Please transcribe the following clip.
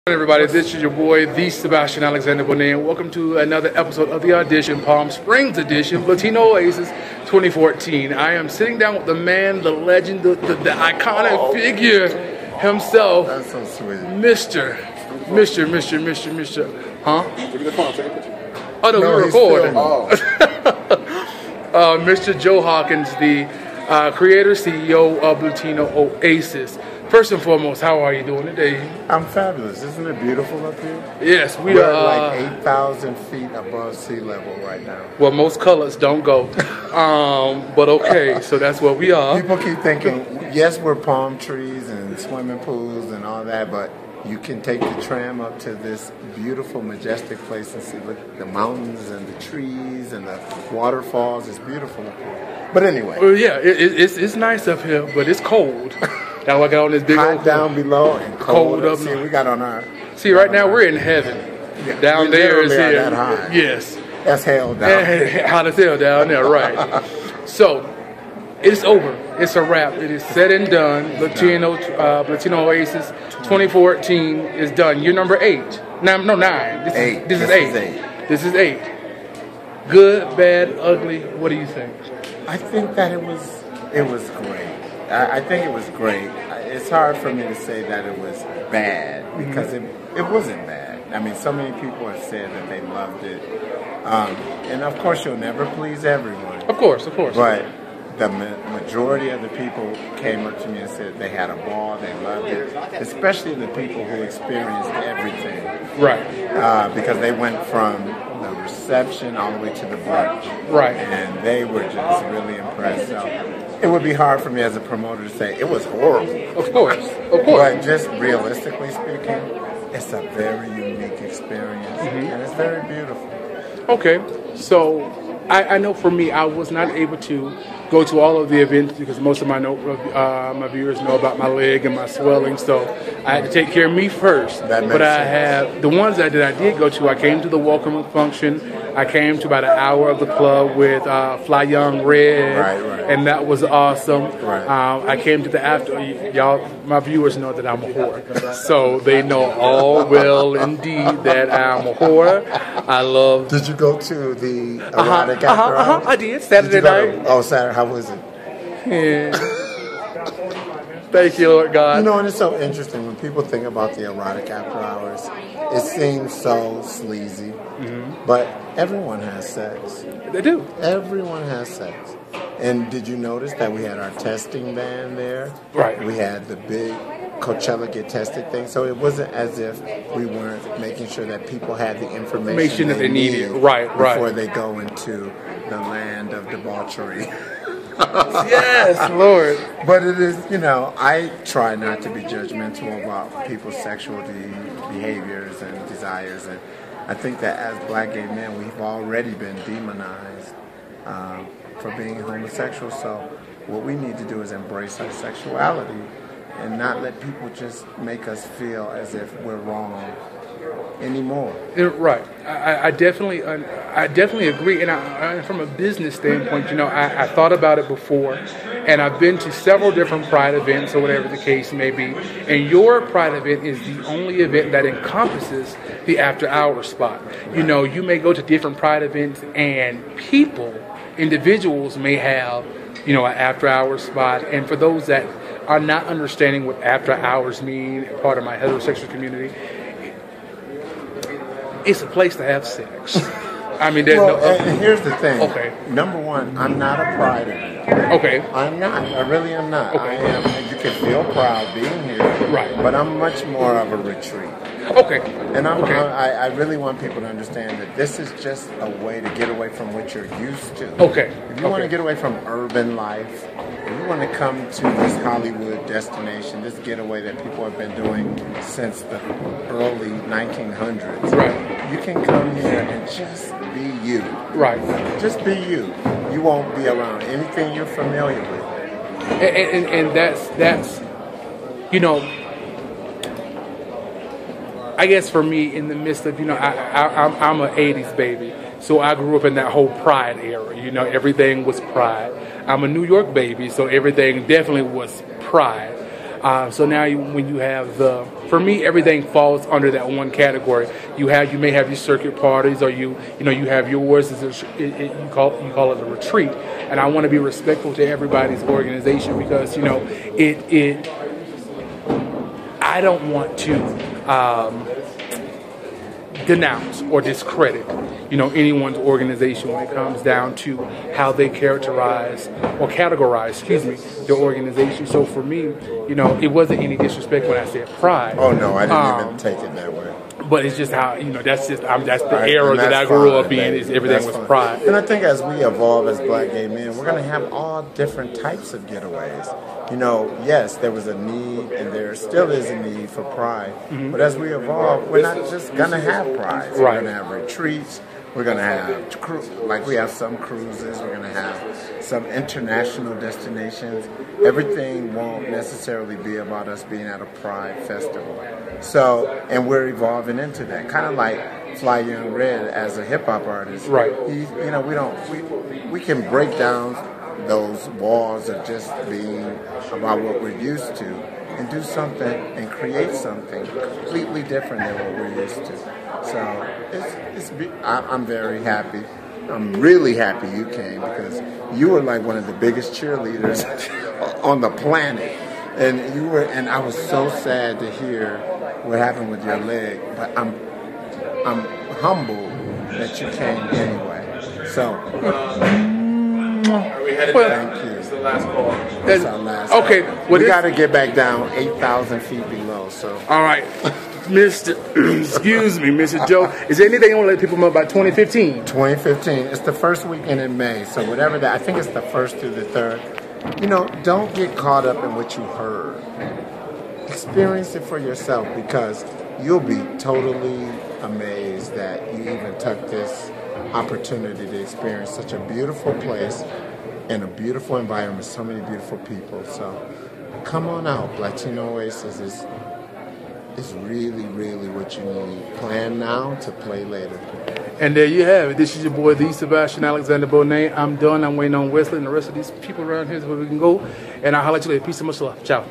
Everybody, this is your boy, the Sebastian Alexander Bonet, and welcome to another episode of the Audition Palm Springs edition, Blatino Oasis 2014. I am sitting down with the man, the legend, the iconic figure himself. That's so sweet. Mr. Huh? Give me the phone, take a picture. Oh, no, we're recording. Oh. Mr. Joe Hawkins, the creator, CEO of Blatino Oasis. First and foremost, how are you doing today? I'm fabulous. Isn't it beautiful up here? Yes, We're at like 8,000 feet above sea level right now. Well, most colors don't go. But okay, so that's where we are. People keep thinking, yes, we're palm trees and swimming pools and all that, but you can take the tram up to this beautiful, majestic place and see the mountains and the trees and the waterfalls. It's beautiful up here. But anyway. Well, yeah, it's nice up here, but it's cold. Now I got on this big hot old down below and cold up. See, we got on our. See, right now we're in heaven. Yeah, down there is here. That high. Yes. That's hell down. Hot as hell down there, right? So it's over. It's a wrap. It is said and done. Blatino Oasis 2014 is done. You're number 8. No, 9. This is 8. This is 8. Good, bad, ugly. What do you think? I think that it was great. I think it was great. It's hard for me to say that it was bad because it wasn't bad. I mean, so many people have said that they loved it. And of course, you'll never please everyone. Of course. But the majority of the people came up to me and said they had a ball, they loved it, especially the people who experienced everything. Right. Because they went from the reception all the way to the brunch. Right. And they were just really impressed. So it would be hard for me as a promoter to say it was horrible. Of course. But just realistically speaking, it's a very unique experience. And it's very beautiful. Okay. So I know for me, I was not able to go to all of the events because most of my viewers know about my leg and my swelling, so I had to take care of me first. But I have the ones that I did go to. I came to the welcome function. I came to about an hour of the club with Fly Young Red, right. And that was awesome. Right. I came to the after. Y'all, my viewers know that I'm a whore, so they know all well indeed that I'm a whore. I love. Did you go to the erotic after hours? I did Saturday night. Oh, Saturday. How was it? Yeah. Thank you, Lord God. You know, and it's so interesting when people think about the erotic after hours. It seems so sleazy, but everyone has sex. They do. Everyone has sex. And did you notice that we had our testing van there? Right. We had the big Coachella get tested thing. So it wasn't as if we weren't making sure that people had the information that they needed. Before they go into the land of debauchery. Yes, Lord. But it is, you know, I try not to be judgmental about people's sexual behaviors and desires. And I think that as black gay men, we've already been demonized for being homosexual. So what we need to do is embrace our sexuality and not let people just make us feel as if we're wrong anymore. Right. I definitely agree. And from a business standpoint, you know, I thought about it before, and I've been to several different Pride events or whatever the case may be. And your Pride event is the only event that encompasses the after-hour spot. You know, you may go to different Pride events, and individuals may have, you know, an after-hour spot. And for those that are not understanding what after-hours mean, part of my heterosexual community, it's a place to have sex. I mean, there's and here's the thing. Okay. Number one, I'm not a pride event. Okay. I'm not. I really am not. Okay. I am. You can feel proud being here. Right. But I'm much more of a retreat. Okay. And I really want people to understand that this is just a way to get away from what you're used to. Okay. If you want to get away from urban life, if you want to come to this Hollywood destination, this getaway that people have been doing since the early 1900s, right, you can come here and just be you. Right. Just be you. You won't be around anything you're familiar with. And that's you know, I guess for me, in the midst of, you know, I'm an 80s baby, so I grew up in that whole Pride era. You know, everything was Pride. I'm a New York baby, so everything definitely was Pride. So now when you have for me, everything falls under that one category. You may have your circuit parties, or you have yours. You call it a retreat, and I want to be respectful to everybody's organization because I don't want to denounce or discredit anyone's organization when it comes down to how they categorize their organization. So for me, it wasn't any disrespect when I said pride. Oh no, I didn't even take it that way. But it's just how that's the era that I grew up in. Is everything was pride. And I think as we evolve as black gay men, we're going to have all different types of getaways. Yes, there was a need, and there still is a need for pride. Mm-hmm. But as we evolve, we're not just going to have pride. We're going to have retreats. We're going to have we have some cruises. We're going to have some international destinations. Everything won't necessarily be about us being at a pride festival. So, and we're evolving into that. Kind of like Fly Young Red as a hip hop artist. Right. We can break down those walls of just being about what we're used to and do something and create something completely different than what we're used to. So I'm very happy. I'm really happy you came because you were like one of the biggest cheerleaders on the planet, and I was so sad to hear what happened with your leg. But I'm humbled that you came anyway. So. Thank you. It's the last call. That's our last call. Well, we got to get back down 8,000 feet below. So. All right. Excuse me, Mr. Joe. Is there anything you want to let people know about 2015? 2015. It's the first weekend in May. So whatever that, I think it's the 1st through the 3rd. Don't get caught up in what you heard. Experience it for yourself because you'll be totally amazed that you even took this opportunity to experience such a beautiful place and a beautiful environment, so many beautiful people. So come on out. Blatino Oasis is really, really what you need. Plan now to play later. And there you have it. This is your boy, the Sebastian Alexander Bonet. I'm done. I'm waiting on Wesley and the rest of these people around here so we can go. And I'll holler at you later. Peace and much love. Ciao.